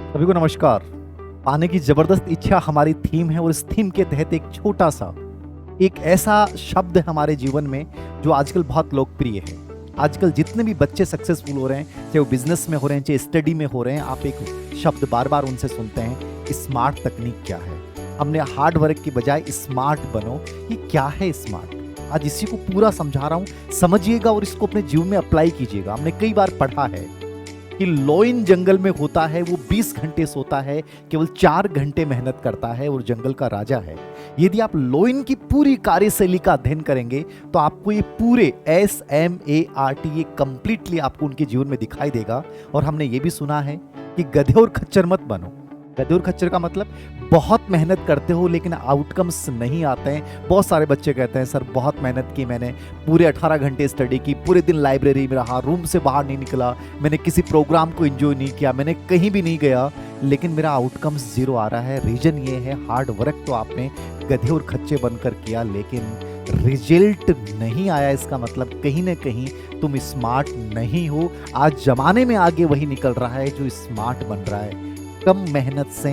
सभी को नमस्कार। पाने की जबरदस्त इच्छा हमारी थीम है और इस थीम के तहत एक छोटा सा एक ऐसा शब्द है हमारे जीवन में जो आजकल बहुत लोकप्रिय है। आजकल जितने भी बच्चे सक्सेसफुल हो रहे हैं, चाहे वो बिजनेस में हो रहे हैं, चाहे स्टडी में हो रहे हैं, आप एक शब्द बार बार उनसे सुनते हैं, स्मार्ट तकनीक क्या है। हमने हार्ड वर्क की बजाय स्मार्ट बनो, ये क्या है स्मार्ट? आज इसी को पूरा समझा रहा हूँ, समझिएगा और इसको अपने जीवन में अप्लाई कीजिएगा। हमने कई बार पढ़ा है कि लोइन जंगल में होता है, वो 20 घंटे सोता है, केवल 4 घंटे मेहनत करता है और जंगल का राजा है। यदि आप लोइन की पूरी कार्यशैली का अध्ययन करेंगे तो आपको ये पूरे SMART ये कंप्लीटली आपको उनके जीवन में दिखाई देगा। और हमने ये भी सुना है कि गधे और खच्चर मत बनो। गधे और खच्चर का मतलब बहुत मेहनत करते हो लेकिन आउटकम्स नहीं आते हैं। बहुत सारे बच्चे कहते हैं सर बहुत मेहनत की, मैंने पूरे 18 घंटे स्टडी की, पूरे दिन लाइब्रेरी में रहा, रूम से बाहर नहीं निकला, मैंने किसी प्रोग्राम को एंजॉय नहीं किया, मैंने कहीं भी नहीं गया, लेकिन मेरा आउटकम्स जीरो आ रहा है। रीजन ये है, हार्ड वर्क तो आपने गधे और खच्चे बनकर किया लेकिन रिजल्ट नहीं आया। इसका मतलब कहीं ना कहीं तुम स्मार्ट नहीं हो। आज जमाने में आगे वही निकल रहा है जो स्मार्ट बन रहा है। कम मेहनत से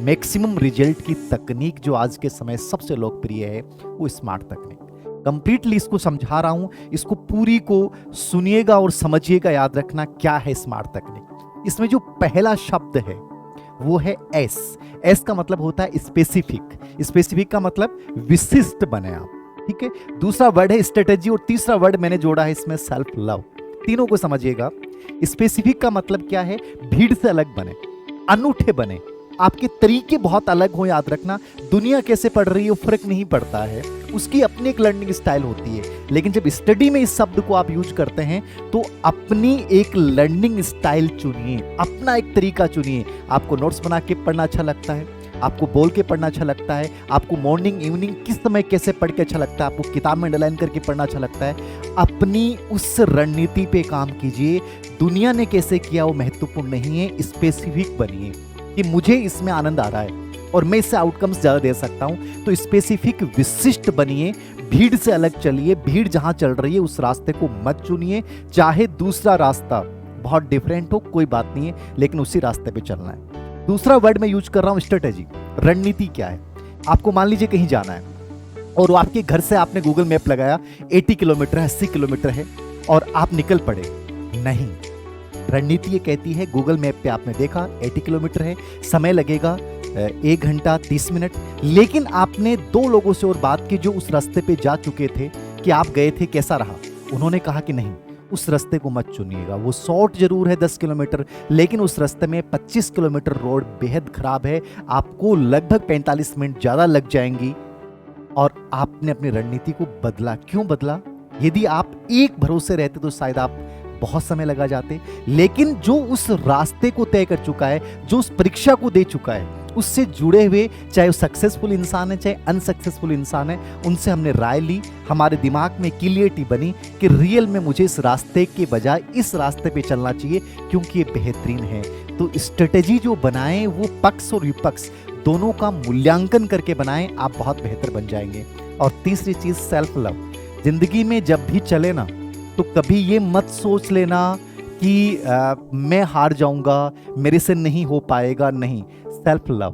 मैक्सिमम रिजल्ट की तकनीक जो आज के समय सबसे लोकप्रिय है वो स्मार्ट तकनीक। कंप्लीटली इसको समझा रहा हूं, इसको पूरी को सुनिएगा और समझिएगा। याद रखना क्या है स्मार्ट तकनीक। इसमें जो पहला शब्द है वो है एस। एस का मतलब होता है स्पेसिफिक। स्पेसिफिक का मतलब विशिष्ट बने आप, ठीक है। दूसरा वर्ड है स्ट्रेटेजी और तीसरा वर्ड मैंने जोड़ा है इसमें सेल्फ लव। तीनों को समझिएगा। स्पेसिफिक का मतलब क्या है? भीड़ से अलग बने, अनूठे बने, आपके तरीके बहुत अलग हो। याद रखना दुनिया कैसे पढ़ रही है फर्क नहीं पड़ता है, उसकी अपनी एक लर्निंग स्टाइल होती है। लेकिन जब स्टडी में इस शब्द को आप यूज करते हैं तो अपनी एक लर्निंग स्टाइल चुनिए, अपना एक तरीका चुनिए। आपको नोट्स बना के पढ़ना अच्छा लगता है, आपको बोल के पढ़ना अच्छा लगता है, आपको मॉर्निंग इवनिंग किस समय कैसे पढ़ के अच्छा लगता है, आपको किताब में अंडरलाइन करके पढ़ना अच्छा लगता है। अपनी उस रणनीति पे काम कीजिए। दुनिया ने कैसे किया वो महत्वपूर्ण नहीं है, स्पेसिफिक बनिए कि मुझे इसमें आनंद आ रहा है और मैं इससे आउटकम्स ज़्यादा दे सकता हूं। तो स्पेसिफिक विशिष्ट बनिए, भीड़ से अलग चलिए। भीड़ जहां चल रही है उस रास्ते को मत चुनिए, चाहे दूसरा रास्ता बहुत डिफरेंट हो, कोई बात नहीं है, लेकिन उसी रास्ते पे चलना है। दूसरा वर्ड मैं यूज कर रहा हूं स्ट्रेटेजी। रणनीति क्या है? आपको मान लीजिए कहीं जाना है और वो आपके घर से आपने गूगल मैप लगाया, 80 किलोमीटर है, 80 किलोमीटर है और आप निकल पड़े। नहीं, रणनीति ये कहती है, गूगल मैप पे आपने देखा 80 किलोमीटर है, समय लगेगा 1 घंटा 30 मिनट, लेकिन आपने 2 लोगों से और बात की जो उस रास्ते पे जा चुके थे कि आप गए थे, कैसा रहा? उन्होंने कहा कि नहीं, उस रास्ते को मत चुनिएगा। वो शॉर्ट जरूर है 10 किलोमीटर, लेकिन उस रास्ते में 25 किलोमीटर रोड बेहद खराब है, आपको लगभग 45 मिनट ज़्यादा लग जाएंगी। और आपने अपनी रणनीति को बदला। क्यों बदला? यदि आप एक भरोसे रहते तो शायद आप बहुत समय लगा जाते, लेकिन जो उस रास्ते को तय कर चुका है, जो उस परीक्षा को दे चुका है, उससे जुड़े हुए, चाहे वो सक्सेसफुल इंसान है चाहे अनसक्सेसफुल इंसान है, उनसे हमने राय ली। हमारे दिमाग में क्लियरिटी बनी कि रियल में मुझे इस रास्ते के बजाय इस रास्ते पे चलना चाहिए क्योंकि ये बेहतरीन है। तो स्ट्रेटेजी जो बनाएं वो पक्ष और विपक्ष दोनों का मूल्यांकन करके बनाएं, आप बहुत बेहतर बन जाएंगे। और तीसरी चीज सेल्फ लव। जिंदगी में जब भी चले ना तो कभी ये मत सोच लेना कि मैं हार जाऊंगा, मेरे से नहीं हो पाएगा। नहीं, सेल्फ लव,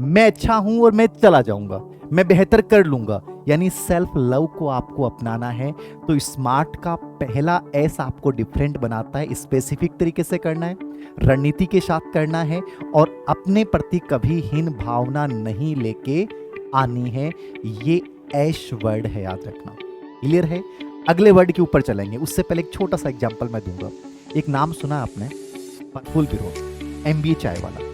मैं अच्छा हूं और मैं चला जाऊंगा, मैं बेहतर कर लूंगा, यानी सेल्फ लव को आपको अपनाना है। तो स्मार्ट का पहला एस आपको डिफरेंट बनाता है। स्पेसिफिक तरीके से करना है, रणनीति के साथ करना है और अपने प्रति कभी हीन भावना नहीं लेके आनी है। ये एश वर्ड है, याद रखना। क्लियर है? अगले वर्ड के ऊपर चलेंगे, उससे पहले एक छोटा सा एग्जांपल मैं दूंगा। एक नाम सुना आपने, प्रफुल्ल विरोध, MBA चाय वाला।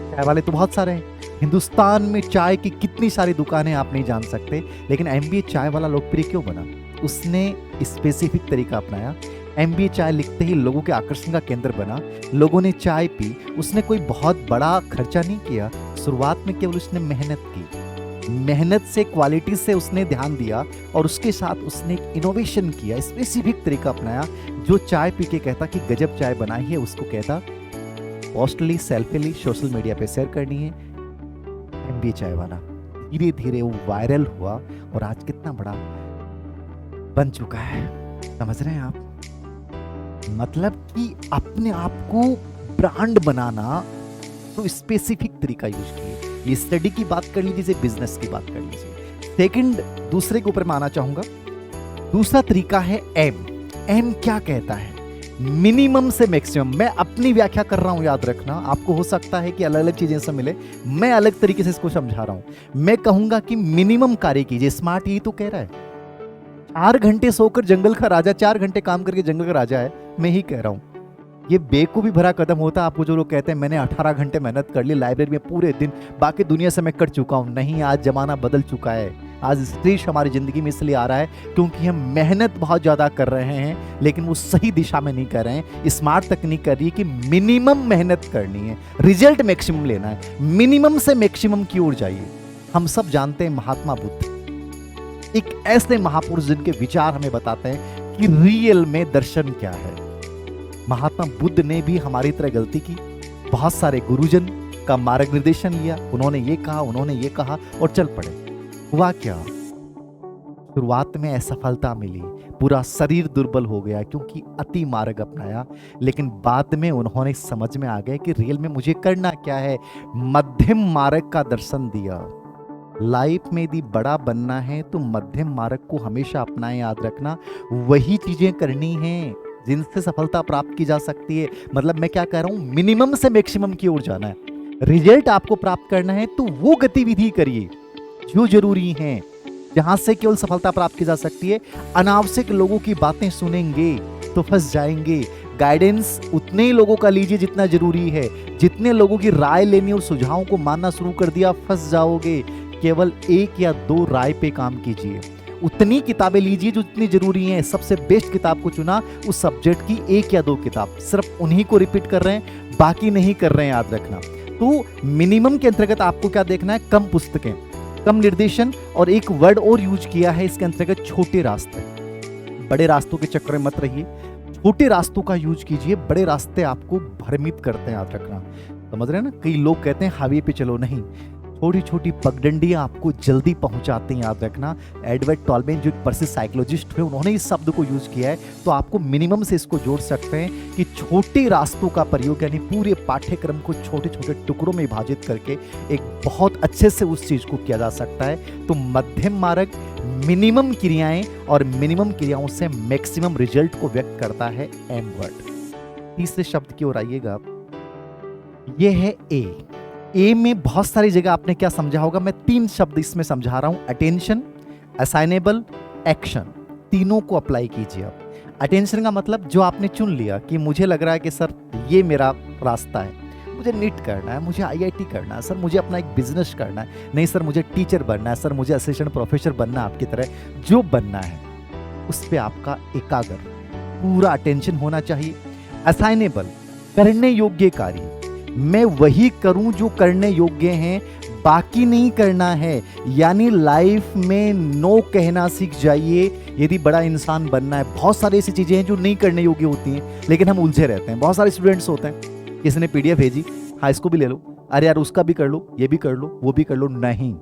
चाय वाले तो बहुत सारे हैं हिंदुस्तान में, चाय की कितनी सारी दुकानें आप नहीं जान सकते, लेकिन MBA चाय वाला लोकप्रिय क्यों बना? उसने स्पेसिफिक तरीका अपनाया। MBA चाय लिखते ही लोगों के आकर्षण का केंद्र बना, लोगों ने चाय पी। उसने कोई बहुत बड़ा खर्चा नहीं किया, शुरुआत में केवल उसने मेहनत की, मेहनत से, क्वालिटी से उसने ध्यान दिया और उसके साथ उसने एक इनोवेशन किया, स्पेसिफिक तरीका अपनाया। जो चाय पी के कहता कि गजब चाय बनाई है, उसको कहता पोस्टली, सेल्फीली, सोशल मीडिया पे शेयर करनी है। MBA चाय वाला धीरे धीरे वो वायरल हुआ और आज कितना बड़ा बन चुका है। समझ रहे हैं आप? मतलब कि अपने आप को ब्रांड बनाना तो स्पेसिफिक तरीका यूज कीजिए। ये स्टडी की बात कर लीजिए, बिजनेस की बात कर लीजिए। सेकंड, दूसरे के ऊपर मैं आना चाहूंगा। दूसरा तरीका है एम। एम क्या कहता है? मिनिमम से मैक्सिमम। मैं अपनी व्याख्या कर रहा हूं, याद रखना। आपको हो सकता है कि अलग अलग चीजें से मिले, मैं अलग तरीके से इसको समझा रहा हूं। मैं कहूंगा कि मिनिमम कार्य कीजिए। स्मार्ट यही तो कह रहा है। 4 घंटे सोकर जंगल का राजा, 4 घंटे काम करके जंगल का राजा है, मैं ही कह रहा हूं। ये बेवकूफ़ी भरा कदम होता है आपको जो लोग कहते हैं मैंने 18 घंटे मेहनत कर ली लाइब्रेरी में पूरे दिन, बाकी दुनिया से मैं कट चुका हूं। नहीं, आज जमाना बदल चुका है। आज स्ट्रेस हमारी जिंदगी में इसलिए आ रहा है क्योंकि हम मेहनत बहुत ज़्यादा कर रहे हैं, लेकिन वो सही दिशा में नहीं कर रहे हैं। स्मार्ट तकनीक कर रही है कि मिनिमम मेहनत करनी है, रिजल्ट मैक्सिमम लेना है। मिनिमम से मैक्सिमम की ओर जाइए। हम सब जानते हैं महात्मा बुद्ध एक ऐसे महापुरुष जिनके विचार हमें बताते हैं कि रियल में दर्शन क्या है। महात्मा बुद्ध ने भी हमारी तरह गलती की। बहुत सारे गुरुजन का मार्गनिर्देशन लिया, उन्होंने ये कहा, उन्होंने ये कहा और चल पड़े। हुआ क्या? शुरुआत में असफलता मिली, पूरा शरीर दुर्बल हो गया क्योंकि अति मार्ग अपनाया, लेकिन बाद में उन्होंने समझ में आ गया कि रियल में मुझे करना क्या है। मध्यम मार्ग का दर्शन दिया। लाइफ में यदि बड़ा बनना है तो मध्यम मार्ग को हमेशा अपनाएं। याद रखना, वही चीजें करनी हैं जिनसे सफलता प्राप्त की जा सकती है। मतलब मैं क्या कह रहा हूं, मिनिमम से मैक्सिमम की ओर जाना है। रिजल्ट आपको प्राप्त करना है तो वो गतिविधि करिए जो जरूरी हैं, जहां से केवल सफलता प्राप्त की जा सकती है। अनावश्यक लोगों की बातें सुनेंगे तो फंस जाएंगे। गाइडेंस उतने ही लोगों का लीजिए जितना जरूरी है। जितने लोगों की राय लेनी और सुझावों को मानना शुरू कर दिया, फंस जाओगे। केवल 1 या 2 राय पे काम कीजिए। उतनी किताबें लीजिए जो इतनी जरूरी हैं। सबसे बेस्ट किताब को चुना, उस सब्जेक्ट की 1 या 2 किताब, सिर्फ उन्हीं को रिपीट कर रहे हैं, बाकी नहीं कर रहे हैं। याद रखना। तो मिनिमम के अंतर्गत आपको क्या देखना है? कम पुस्तकें, कम निर्देशन, और एक वर्ड और यूज किया है इसके अंतर्गत, छोटे रास्ते। बड़े रास्तों के चक्कर में मत रहिए, छोटे रास्तों का यूज कीजिए। बड़े रास्ते आपको भ्रमित करते हैं, याद रखना। समझ रहे हैं ना? कई लोग कहते हैं हाईवे पे चलो, नहीं, छोटी छोटी पगडंडियां आपको जल्दी पहुंचाते हैं। याद रखना, एडवर्ड टॉलमेन जो एक प्रसिद्ध साइकोलॉजिस्ट है, उन्होंने इस शब्द को यूज किया है। तो आपको मिनिमम से इसको जोड़ सकते हैं कि छोटे रास्तों का प्रयोग, यानी पूरे पाठ्यक्रम को छोटे छोटे टुकड़ों में विभाजित करके एक बहुत अच्छे से उस चीज को किया जा सकता है। तो मध्यम मार्ग मिनिमम क्रियाएं, और मिनिमम क्रियाओं से मैक्सिमम रिजल्ट को व्यक्त करता है एम वर्ड। तीसरे शब्द की ओर आइएगा, यह है ए। ए में बहुत सारी जगह आपने क्या समझा होगा, मैं 3 शब्द इसमें समझा रहा हूं। Attention, assignable, action. तीनों को अप्लाई कीजिए आप। अटेंशन का मतलब जो आपने चुन लिया कि मुझे लग रहा है कि सर ये मेरा रास्ता है, मुझे नीट करना है, मुझे आईआईटी करना है, सर मुझे अपना एक बिजनेस करना है, नहीं सर मुझे टीचर बनना है, सर मुझे असिस्टेंट प्रोफेसर बनना है, आपकी तरह जो बनना है उस पे आपका एकाग्र पूरा अटेंशन होना चाहिए। असाइनेबल, करने योग्य कार्य, मैं वही करूं जो करने योग्य हैं, बाकी नहीं करना है। यानी लाइफ में नो कहना सीख जाइए यदि बड़ा इंसान बनना है। बहुत सारी ऐसी चीजें हैं जो नहीं करने योग्य होती हैं, लेकिन हम उलझे रहते हैं। बहुत सारे स्टूडेंट्स होते हैं, किसी ने पीडीएफ भेजी, हाँ इसको भी ले लो, अरे यार उसका भी कर लो, ये भी कर लो, वो भी कर लो। नहीं,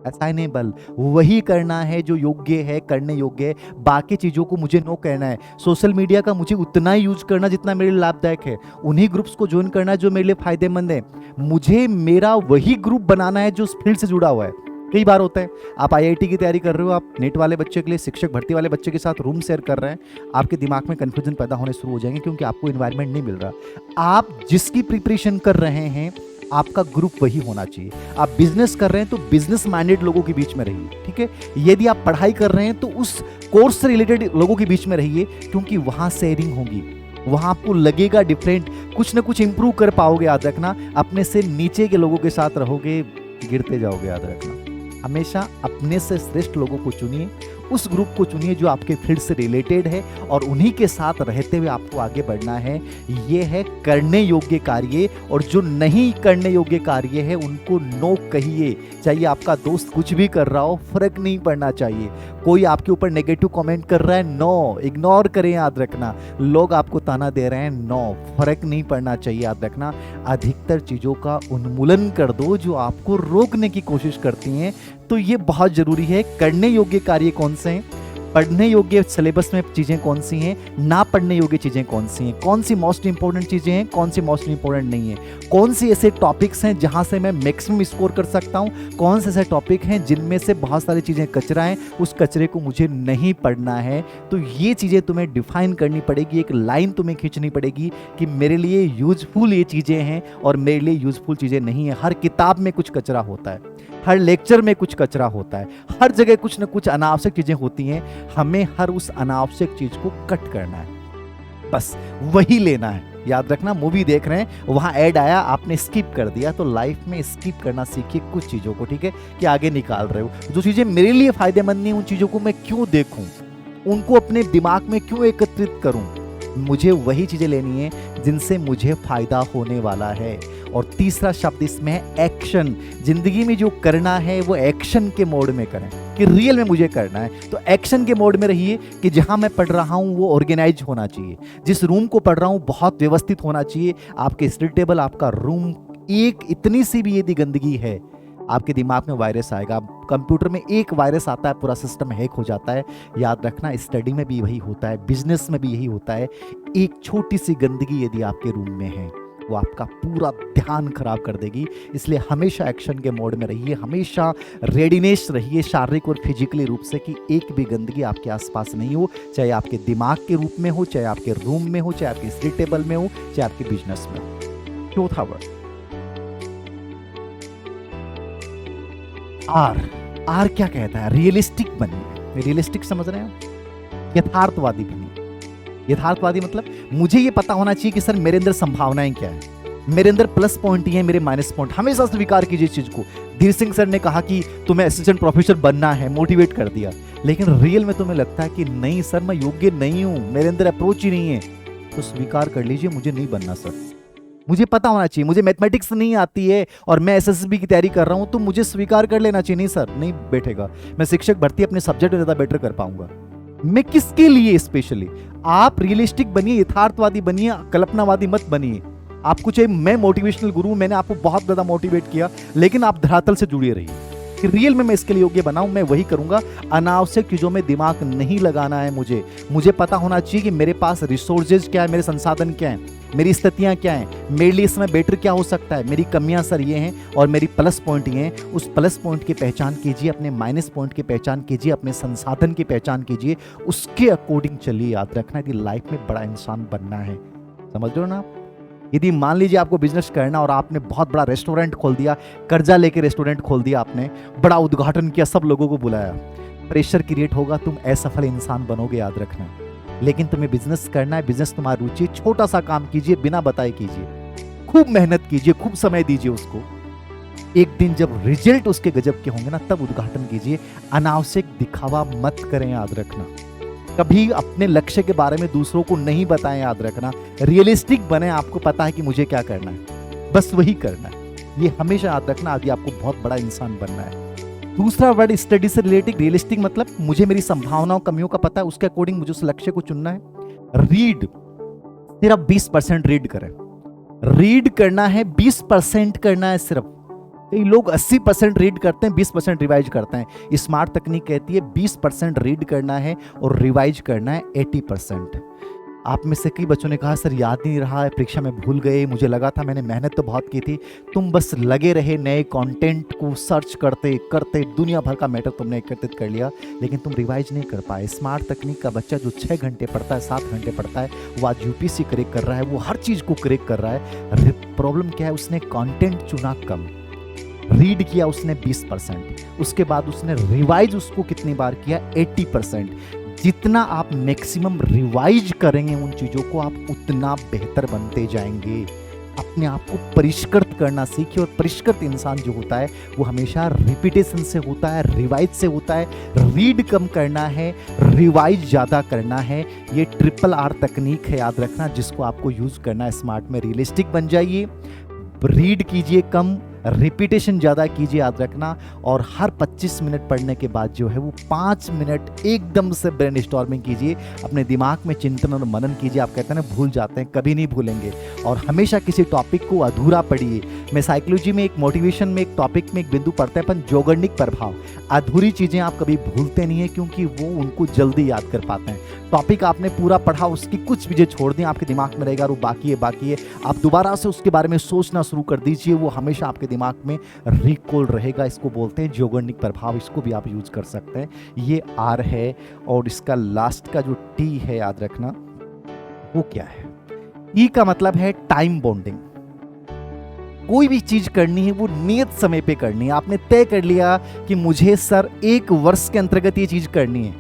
असाइनेबल वही करना है जो योग्य है, करने योग्य है। बाकी चीजों को मुझे नो कहना है। सोशल मीडिया का मुझे उतना ही यूज करना जितना मेरे लिए लाभदायक है। उन्हीं ग्रुप्स को ज्वाइन करना है जो मेरे लिए फायदेमंद है। मुझे मेरा वही ग्रुप बनाना है जो उस फील्ड से जुड़ा हुआ है। कई बार होता है आप आईआईटी की तैयारी कर रहे हो, आप नेट वाले बच्चे के लिए शिक्षक भर्ती वाले बच्चे के साथ रूम शेयर कर रहे हैं, आपके दिमाग में कंफ्यूजन पैदा होने शुरू हो जाएंगे क्योंकि आपको एनवायरनमेंट नहीं मिल रहा। आप जिसकी प्रिपरेशन कर रहे हैं आपका ग्रुप वही होना चाहिए। आप बिजनेस कर रहे हैं तो बिजनेस माइंडेड लोगों के बीच में रहिए, ठीक है। यदि आप पढ़ाई कर रहे हैं तो उस कोर्स से रिलेटेड लोगों के बीच में रहिए, क्योंकि वहां शेयरिंग होगी, वहां आपको लगेगा डिफरेंट, कुछ ना कुछ इंप्रूव कर पाओगे। याद रखना, अपने से नीचे के लोगों के साथ रहोगे गिरते जाओगे। याद रखना, हमेशा अपने से श्रेष्ठ लोगों को चुनिए, उस ग्रुप को चुनिए जो आपके फील्ड से रिलेटेड है, और उन्हीं के साथ रहते हुए आपको आगे बढ़ना है। ये है करने योग्य कार्य, और जो नहीं करने योग्य कार्य है उनको नो कहिए। चाहिए आपका दोस्त कुछ भी कर रहा हो, फर्क नहीं पड़ना चाहिए। कोई आपके ऊपर नेगेटिव कमेंट कर रहा है, नो, इग्नोर करें। याद रखना, लोग आपको ताना दे रहे हैं, नो, फर्क नहीं पड़ना चाहिए। याद रखना, अधिकतर चीजों का उन्मूलन कर दो जो आपको रोकने की कोशिश करती हैं। तो ये बहुत जरूरी है। करने योग्य कार्य कौन से हैं? पढ़ने योग्य सिलेबस में चीज़ें कौन सी हैं, ना पढ़ने योग्य चीज़ें कौन सी हैं, कौन सी मोस्ट इंपॉर्टेंट चीज़ें हैं, कौन सी मोस्ट इंपॉर्टेंट नहीं है, कौन सी ऐसे टॉपिक्स हैं जहां से मैं मैक्सिमम स्कोर कर सकता हूं, कौन से ऐसे टॉपिक हैं जिनमें से बहुत सारी चीज़ें कचरा हैं, उस कचरे को मुझे नहीं पढ़ना है। तो ये चीज़ें तुम्हें डिफाइन करनी पड़ेगी, एक लाइन तुम्हें खींचनी पड़ेगी कि मेरे लिए यूजफुल ये चीज़ें हैं और मेरे लिए यूजफुल चीज़ें नहीं है। हर किताब में कुछ कचरा होता है, हर लेक्चर में कुछ कचरा होता है, हर जगह कुछ ना कुछ अनावश्यक चीज़ें होती हैं। हमें हर उस अनावश्यक चीज़ को कट करना है, बस वही लेना है। याद रखना, मूवी देख रहे हैं, वहाँ ऐड आया, आपने स्किप कर दिया, तो लाइफ में स्किप करना सीखिए कुछ चीज़ों को, ठीक है, कि आगे निकाल रहे हो। जो चीज़ें मेरे लिए फ़ायदेमंद नहीं, उन चीज़ों को मैं क्यों देखूँ, उनको अपने दिमाग में क्यों एकत्रित करूँ। मुझे वही चीज़ें लेनी है जिनसे मुझे फ़ायदा होने वाला है। और तीसरा शब्द इसमें है एक्शन। जिंदगी में जो करना है वो एक्शन के मोड में करें, कि रियल में मुझे करना है तो एक्शन के मोड में रहिए। कि जहां मैं पढ़ रहा हूं वो ऑर्गेनाइज होना चाहिए, जिस रूम को पढ़ रहा हूं बहुत व्यवस्थित होना चाहिए। आपके स्टडी टेबल, आपका रूम, एक इतनी सी भी यदि गंदगी है, आपके दिमाग में वायरस आएगा। कंप्यूटर में एक वायरस आता है, पूरा सिस्टम हैक हो जाता है। याद रखना, स्टडी में भी वही होता है, बिजनेस में भी यही होता है। एक छोटी सी गंदगी यदि आपके रूम में है, वो आपका पूरा ध्यान खराब कर देगी। इसलिए हमेशा एक्शन के मोड में रहिए, हमेशा रेडीनेस रहिए, शारीरिक और फिजिकली रूप से, कि एक भी गंदगी आपके आसपास नहीं हो, चाहे आपके दिमाग के रूप में हो, चाहे आपके रूम में हो, चाहे आपके स्टडी टेबल में हो, चाहे आपके बिजनेस में हो। चौथा वर्ड आर क्या कहता है? रियलिस्टिक बनिए। रियलिस्टिक समझ रहे हैं? यथार्थवादी बनिए। यथार्थवादी मतलब मुझे ये पता होना चाहिए कि सर मेरे अंदर संभावनाएं क्या है, मेरे अंदर प्लस पॉइंट ही है, मेरे माइनस पॉइंट। हमेशा स्वीकार कीजिए इस चीज को। धीर सिंह सर ने कहा कि तुम्हें असिस्टेंट प्रोफेसर बनना है, मोटिवेट कर दिया, लेकिन रियल में तुम्हें लगता है कि नहीं सर मैं योग्य नहीं हूं, मेरे अंदर अप्रोच ही नहीं है, तो स्वीकार कर लीजिए मुझे नहीं बनना सर। मुझे पता होना चाहिए, मुझे मैथमेटिक्स नहीं आती है और मैं एसएसबी की तैयारी कर रहा हूं, तो मुझे स्वीकार कर लेना चाहिए नहीं सर नहीं बैठेगा, मैं शिक्षक भर्ती अपने सब्जेक्ट में ज्यादा बेटर कर पाऊंगा। मैं किसके लिए स्पेशली? आप रियलिस्टिक बनिए, यथार्थवादी बनिए, कल्पनावादी मत बनिए। आपको चाहिए, मैं मोटिवेशनल गुरु, मैंने आपको बहुत ज्यादा मोटिवेट किया, लेकिन आप धरातल से जुड़े रहिए कि रियल में मैं इसके लिए योग्य बनाऊं, मैं वही करूंगा। अनावश्यक चीजों में दिमाग नहीं लगाना है मुझे पता होना चाहिए कि मेरे पास रिसोर्सेज क्या है, मेरे संसाधन क्या है, मेरी स्थितियां क्या हैं, मेरे लिए इस समय बेटर क्या हो सकता है, मेरी कमियां सर ये हैं और मेरी प्लस पॉइंट ये हैं। उस प्लस पॉइंट की पहचान कीजिए, अपने माइनस पॉइंट की पहचान कीजिए, अपने संसाधन की पहचान कीजिए, उसके अकॉर्डिंग चलिए। याद रखना कि लाइफ में बड़ा इंसान बनना है, समझ रहे हो ना आप? यदि मान लीजिए आपको बिजनेस करना और आपने बहुत बड़ा रेस्टोरेंट खोल दिया, कर्जा लेके रेस्टोरेंट खोल दिया, आपने बड़ा उद्घाटन किया, सब लोगों को बुलाया, प्रेशर क्रिएट होगा, तुम असफल इंसान बनोगे, याद रखना। लेकिन तुम्हें बिजनेस करना है, बिजनेस तुम्हारी रुचि, छोटा सा काम कीजिए, बिना बताए कीजिए, खूब मेहनत कीजिए, खूब समय दीजिए उसको। एक दिन जब रिजल्ट उसके गजब के होंगे ना, तब उद्घाटन कीजिए। अनावश्यक दिखावा मत करें, याद रखना। कभी अपने लक्ष्य के बारे में दूसरों को नहीं बताएं, याद रखना। रियलिस्टिक बने, आपको पता है कि मुझे क्या करना है, बस वही करना है। ये हमेशा याद रखना यदि आपको बहुत बड़ा इंसान बनना है। दूसरा वर्ड स्टडी से रिलेटेड, रियलिस्टिक मतलब मुझे मेरी संभावनाओं कमियों का पता है, उसके अकॉर्डिंग मुझे उस लक्ष्य को चुनना है। रीड, सिर्फ 20% रीड करें। रीड करना है 20% करना है सिर्फ। कई लोग 80% रीड करते हैं, 20% रिवाइज करते हैं। स्मार्ट तकनीक कहती है 20% रीड करना है और रिवाइज करना है 80%। आप में से कई बच्चों ने कहा सर याद नहीं रहा है, परीक्षा में भूल गए, मुझे लगा था, मैंने मेहनत तो बहुत की थी। तुम बस लगे रहे नए कंटेंट को सर्च करते करते, दुनिया भर का मैटर तुमने एकत्रित कर लिया, लेकिन तुम रिवाइज नहीं कर पाए। स्मार्ट तकनीक का बच्चा जो 6 घंटे पढ़ता है, 7 घंटे पढ़ता है, वो आज यूपीएससी क्रैक कर रहा है, वो हर चीज़ को क्रैक कर रहा है। प्रॉब्लम क्या है? उसने कॉन्टेंट चुना कम, रीड किया उसने 20%, उसके बाद उसने रिवाइज उसको कितनी बार किया? 80%। जितना आप मैक्सिमम रिवाइज करेंगे उन चीज़ों को, आप उतना बेहतर बनते जाएंगे। अपने आप को परिष्कृत करना सीखिए, और परिष्कृत इंसान जो होता है वो हमेशा रिपीटेशन से होता है, रिवाइज से होता है। रीड कम करना है, रिवाइज ज़्यादा करना है। ये RRR तकनीक है, याद रखना, जिसको आपको यूज़ करना है स्मार्ट में। रियलिस्टिक बन जाइए, रीड कीजिए कम, रिपीटेशन ज़्यादा कीजिए, याद रखना। और हर 25 मिनट पढ़ने के बाद जो है वो 5 मिनट एकदम से ब्रेन स्टॉर्मिंग कीजिए, अपने दिमाग में चिंतन और मनन कीजिए। आप कहते हैं ना भूल जाते हैं, कभी नहीं भूलेंगे। और हमेशा किसी टॉपिक को अधूरा पढ़िए, मैं साइकोलॉजी में एक मोटिवेशन में एक टॉपिक में एक बिंदु पढ़ते हैं अपन, जोगर्निक प्रभाव। अधूरी चीज़ें आप कभी भूलते नहीं है क्योंकि वो उनको जल्दी याद कर पाते हैं। टॉपिक आपने पूरा पढ़ा, उसकी कुछ चीज़ें छोड़ दी, आपके दिमाग में रहेगा वो बाकी है, आप दोबारा से उसके बारे में सोचना शुरू कर दीजिए, वो हमेशा आपके दिमाग में रिकॉल रहेगा। इसको बोलते हैं जोगर्निक प्रभाव, इसको भी आप यूज कर सकते हैं। ये आर है और इसका लास्ट का जो टी है याद रखना वो क्या है। ई का मतलब है टाइम बॉन्डिंग। कोई भी चीज करनी है वो नियत समय पे करनी है। आपने तय कर लिया कि मुझे सर 1 वर्ष के अंतर्गत ये चीज करनी है,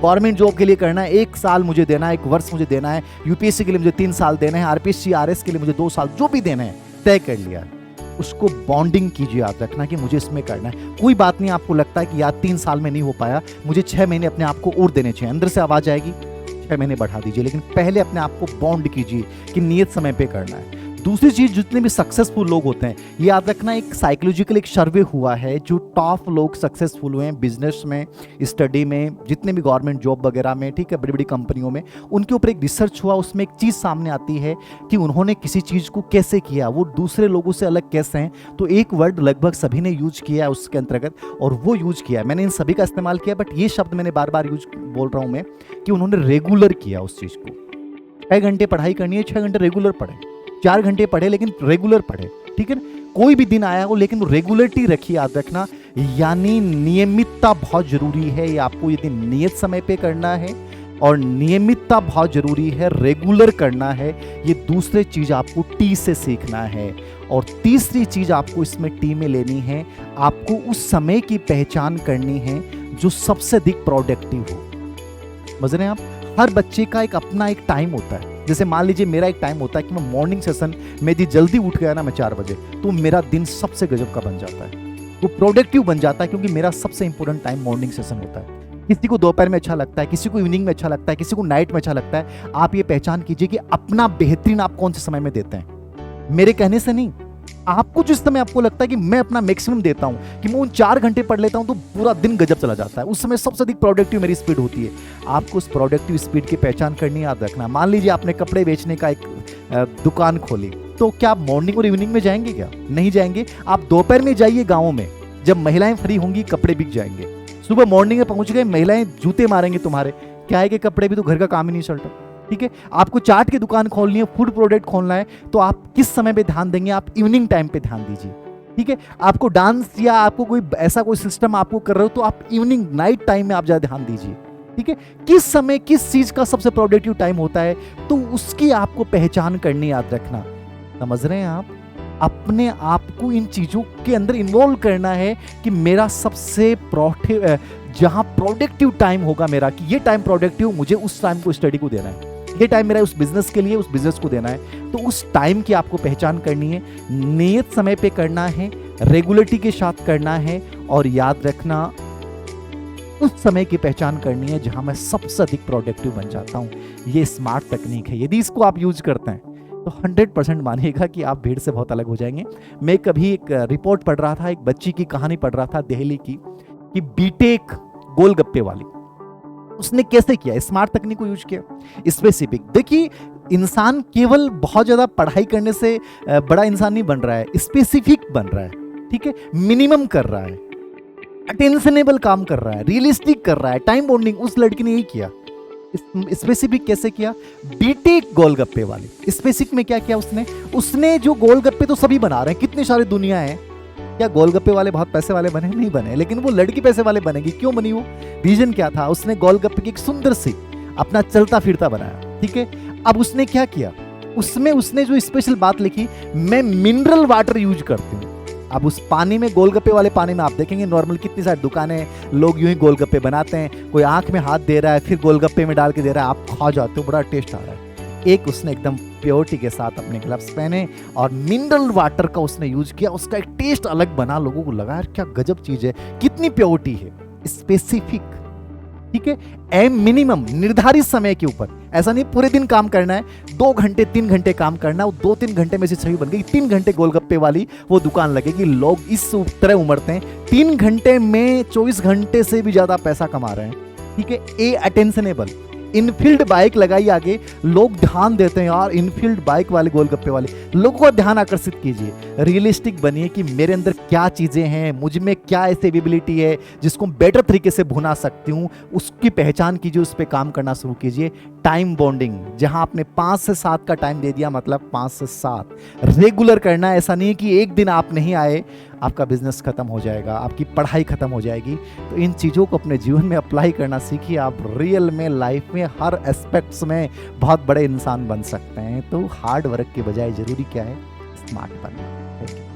गवर्नमेंट जॉब के लिए करना है, 1 साल मुझे देना है, 1 वर्ष मुझे देना है, यूपीएससी के लिए मुझे 3 साल देना है, आरपीएससी आरएस के लिए मुझे 2 साल, जो भी देना है तय कर लिया, उसको बॉन्डिंग कीजिए। याद रखना कि मुझे इसमें करना है। कोई बात नहीं, आपको लगता है कि यार 3 साल में नहीं हो पाया, मुझे 6 महीने अपने आप को और देने चाहिए, अंदर से आवाज आएगी 6 महीने बढ़ा दीजिए, लेकिन पहले अपने आप को बॉन्ड कीजिए कि नियत समय पे करना है। दूसरी चीज, जितने भी सक्सेसफुल लोग होते हैं, ये याद रखना, एक साइकोलॉजिकल एक सर्वे हुआ है, जो टॉप लोग सक्सेसफुल हुए हैं बिजनेस में, स्टडी में, जितने भी गवर्नमेंट जॉब वगैरह में, ठीक है, बड़ी बड़ी कंपनियों में, उनके ऊपर एक रिसर्च हुआ। उसमें एक चीज सामने आती है कि उन्होंने किसी चीज को कैसे किया, वो दूसरे लोगों से अलग कैसे हैं। तो एक वर्ड लगभग सभी ने यूज किया है उसके अंतर्गत, और वो यूज किया है, मैंने इन सभी का इस्तेमाल किया, बट ये शब्द मैंने बार बार यूज बोल रहा हूं मैं कि उन्होंने रेगुलर किया उस चीज को। 6 घंटे पढ़ाई करनी है, 6 घंटे रेगुलर पढ़े, 4 घंटे पढ़े लेकिन रेगुलर पढ़े, ठीक है ना। कोई भी दिन आया हो लेकिन रेगुलरिटी रखिए, याद रखना, यानी नियमितता बहुत जरूरी है। ये आपको यदि नियत समय पे करना है और नियमितता बहुत जरूरी है, रेगुलर करना है, ये दूसरी चीज आपको टी से सीखना है। और तीसरी चीज आपको इसमें टी में लेनी है, आपको उस समय की पहचान करनी है जो सबसे अधिक प्रोडक्टिव हो। समझ रहे हैं आप? हर बच्चे का एक अपना एक टाइम होता है। जैसे मान लीजिए मेरा एक टाइम होता है कि मैं मॉर्निंग सेशन में यदि जल्दी उठ गया ना, मैं 4 बजे, तो मेरा दिन सबसे गजब का बन जाता है, वो प्रोडक्टिव बन जाता है, क्योंकि मेरा सबसे इंपॉर्टेंट टाइम मॉर्निंग सेशन होता है। किसी को दोपहर में अच्छा लगता है, किसी को इवनिंग में अच्छा लगता है, किसी को नाइट में अच्छा लगता है। आप ये पहचान कीजिए कि अपना बेहतरीन आप कौन से समय में देते हैं। मेरे कहने से नहीं, आपको जिस समय आपको लगता है कि मैं अपना मैक्सिमम देता हूं, कि मैं उन 4 घंटे पढ़ लेता हूं तो पूरा दिन गजब चला जाता है, उस समय सबसे अधिक प्रोडक्टिव मेरी स्पीड होती है। आपको उस प्रोडक्टिव स्पीड की पहचान करनी याद रखना। मान लीजिए आपने कपड़े बेचने का एक दुकान खोली, तो क्या आप मॉर्निंग और इवनिंग में जाएंगे? क्या नहीं जाएंगे। आप दोपहर में जाइए, गाँव में जब महिलाएं फ्री होंगी कपड़े बिक जाएंगे। सुबह मॉर्निंग में पहुंच गए, महिलाएं जूते मारेंगे तुम्हारे, क्या है कि कपड़े भी तो घर का काम ही नहीं चलता, ठीक है। आपको चाट की दुकान खोलनी है, फूड प्रोडक्ट खोलना है, तो आप किस समय पे ध्यान देंगे? आप इवनिंग टाइम पे ध्यान दीजिए, ठीक है। आपको डांस या आपको कोई ऐसा कोई सिस्टम आपको कर रहे हो, तो आप इवनिंग नाइट टाइम में आप ज्यादा ध्यान दीजिए, ठीक है। किस समय किस चीज का सबसे प्रोडक्टिव टाइम होता है, तो उसकी आपको पहचान करनी याद रखना। समझ रहे हैं आप? अपने आप को इन चीजों के अंदर इन्वॉल्व करना है कि मेरा सबसे जहां प्रोडक्टिव टाइम होगा मेरा, कि ये टाइम प्रोडक्टिव, मुझे उस टाइम को स्टडी को देना है, ये टाइम मेरा उस बिजनेस के लिए, उस बिजनेस को देना है। तो उस टाइम की आपको पहचान करनी है, नियत समय पे करना है, रेगुलरिटी के साथ करना है, और याद रखना उस समय की पहचान करनी है जहां मैं सबसे अधिक प्रोडक्टिव बन जाता हूं। ये स्मार्ट तकनीक है, यदि इसको आप यूज करते हैं तो 100% मानिएगा कि आप भीड़ से बहुत अलग हो जाएंगे। मैं कभी एक रिपोर्ट पढ़ रहा था, एक बच्ची की कहानी पढ़ रहा था दिल्ली की, कि बीटेक गोलगप्पे वाली, उसने कैसे किया, स्मार्ट तकनीक को यूज किया। स्पेसिफिक देखिए, इंसान केवल बहुत ज्यादा पढ़ाई करने से बड़ा इंसान नहीं बन रहा है, स्पेसिफिक बन रहा है, ठीक है, मिनिमम कर रहा है, अटेंशनेबल काम कर रहा है, रियलिस्टिक कर रहा है, टाइम बॉन्डिंग। उस लड़की ने यही किया। स्पेसिफिक कैसे किया? बीटेक गोलगप्पे वाली। स्पेसिफिक में क्या किया उसने जो गोलगप्पे तो सभी बना रहे हैं, कितनी सारी दुनिया है, क्या गोलगप्पे वाले बहुत पैसे वाले बने? नहीं बने, लेकिन वो लड़की पैसे वाले बनेगी। क्यों बनी वो? रीजन क्या था? उसने गोलगप्पे की एक सुंदर सी अपना चलता फिरता बनाया, ठीक है। अब उसने क्या किया, उसने जो स्पेशल बात लिखी, मैं मिनरल वाटर यूज करती हूँ। अब उस पानी में, गोलगप्पे वाले पानी में आप देखेंगे नॉर्मल कितनी सारी दुकानें, लोग यूं ही गोलगप्पे बनाते हैं, कोई आंख में हाथ दे रहा है, फिर गोलगप्पे में डाल के दे रहा है, आप खा जाते हो, बड़ा टेस्ट आ रहा है। एक उसने एकदम प्योरिटी के साथ अपने ग्लव्स पहने और मिनरल वाटर का उसने यूज किया, उसका एक टेस्ट अलग बना, लोगों को लगा यार क्या गजब चीज है, कितनी प्योरिटी है। स्पेसिफिक, ठीक है, एम मिनिमम, निर्धारित समय के ऊपर। ऐसा नहीं पूरे दिन काम करना है, 2 घंटे 3 घंटे काम करना है, वो 2-3 घंटे में से छवि बन गई, 3 घंटे गोलगप्पे वाली वो दुकान लगेगी। लोग इस तरह उमड़ते हैं, 3 घंटे में 24 घंटे से भी ज्यादा पैसा कमा रहे हैं, ठीक है। ए अटेंशनेबल, इनफील्ड बाइक लगाई आगे, लोग ध्यान देते हैं यार इनफील्ड बाइक वाले, गोलगप्पे वाले, लोगों का ध्यान आकर्षित कीजिए। रियलिस्टिक बनिए कि मेरे अंदर क्या चीज़ें हैं, मुझ में क्या ऐसी एबिलिटी है जिसको बेटर तरीके से भुना सकती हूँ, उसकी पहचान कीजिए, उस पर काम करना शुरू कीजिए। टाइम बॉन्डिंग, जहां आपने 5 से 7 का टाइम दे दिया मतलब 5 से 7 रेगुलर करना। ऐसा नहीं है कि एक दिन आप नहीं आए आपका बिजनेस खत्म हो जाएगा, आपकी पढ़ाई खत्म हो जाएगी। तो इन चीज़ों को अपने जीवन में अप्लाई करना सीखिए, आप रियल में लाइफ में हर एस्पेक्ट्स में बहुत बड़े इंसान बन सकते हैं। तो हार्ड वर्क के बजाय ज़रूरी क्या है, स्मार्ट बनना। Thank you.